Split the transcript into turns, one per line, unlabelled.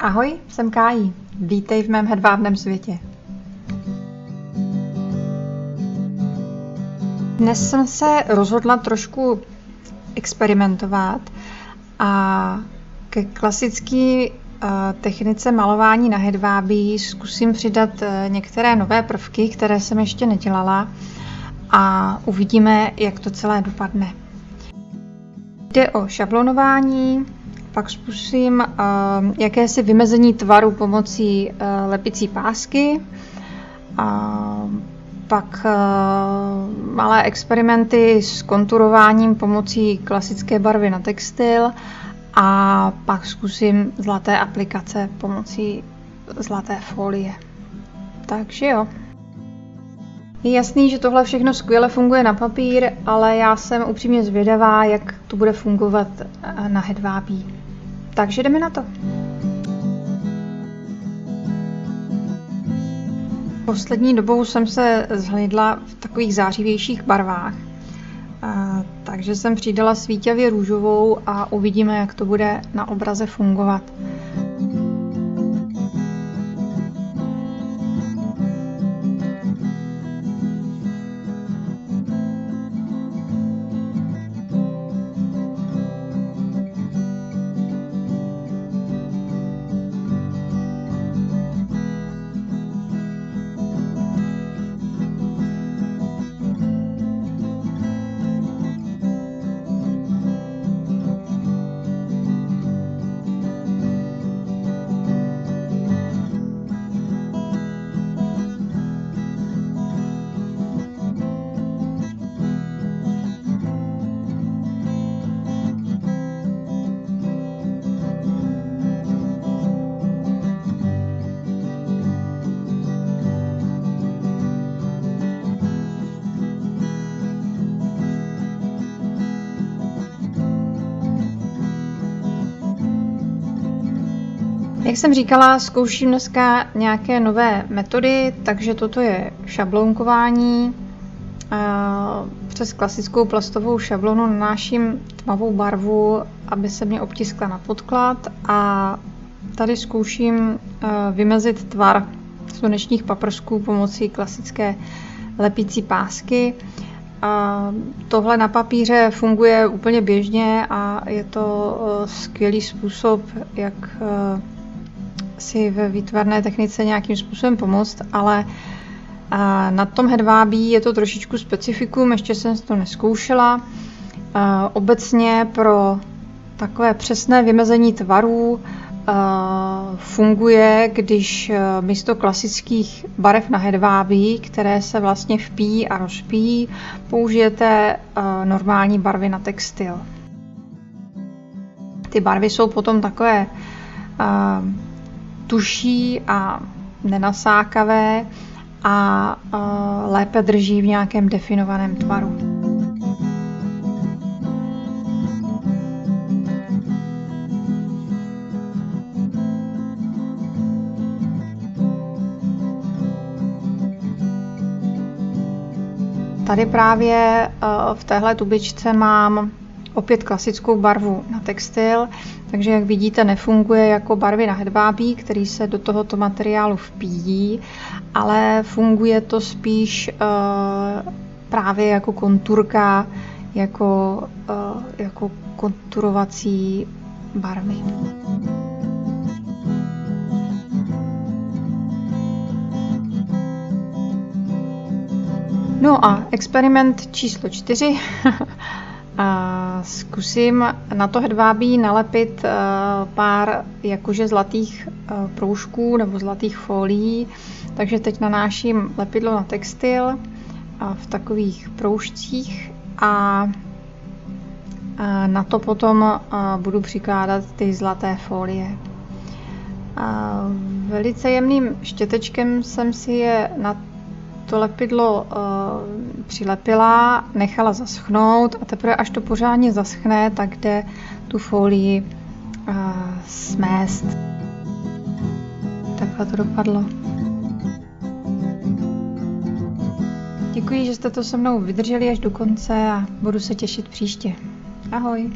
Ahoj, jsem Kájí. Vítej v mém hedvábném světě. Dnes jsem se rozhodla trošku experimentovat a ke klasické technice malování na hedvábí zkusím přidat některé nové prvky, které jsem ještě nedělala, a uvidíme, jak to celé dopadne. Jde o šablonování, pak zkusím jakési vymezení tvaru pomocí lepicí pásky, pak malé experimenty s konturováním pomocí klasické barvy na textil a pak zkusím zlaté aplikace pomocí zlaté folie. Takže jo. Je jasný, že tohle všechno skvěle funguje na papír, ale já jsem upřímně zvědavá, jak to bude fungovat na hedvábí. Takže jdeme na to. Poslední dobou jsem se zhlídla v takových zářivějších barvách, takže jsem přidala svítavě růžovou a uvidíme, jak to bude na obraze fungovat. Jak jsem říkala, zkouším dneska nějaké nové metody, takže toto je šablonkování. Přes klasickou plastovou šablonu nanáším tmavou barvu, aby se mě obtiskla na podklad, a tady zkouším vymezit tvar slunečních paprsků pomocí klasické lepící pásky. Tohle na papíře funguje úplně běžně a je to skvělý způsob, jak si ve výtvarné technice nějakým způsobem pomoct, ale na tom hedvábí je to trošičku specifikum, ještě jsem to neskoušela. Obecně pro takové přesné vymezení tvarů funguje, když místo klasických barev na hedvábí, které se vlastně vpíjí a rozpíjí, použijete normální barvy na textil. Ty barvy jsou potom takové tuší a nenasákavé a lépe drží v nějakém definovaném tvaru. Tady právě v téhle tubičce mám opět klasickou barvu na textil, takže jak vidíte, nefunguje jako barvy na hedvábí, který se do tohoto materiálu vpíjí, ale funguje to spíš právě jako konturka, jako konturovací barvy. No a experiment číslo 4. Zkusím na to hedvábí nalepit pár jakože zlatých proužků nebo zlatých folií. Takže teď nanáším lepidlo na textil v takových proužcích a na to potom budu přikládat ty zlaté folie. Velice jemným štětečkem jsem si je na to lepidlo přilepila, nechala zaschnout a teprve až to pořádně zaschne, tak jde tu folii smést. Takhle to dopadlo. Děkuji, že jste to se mnou vydrželi až do konce a budu se těšit příště. Ahoj!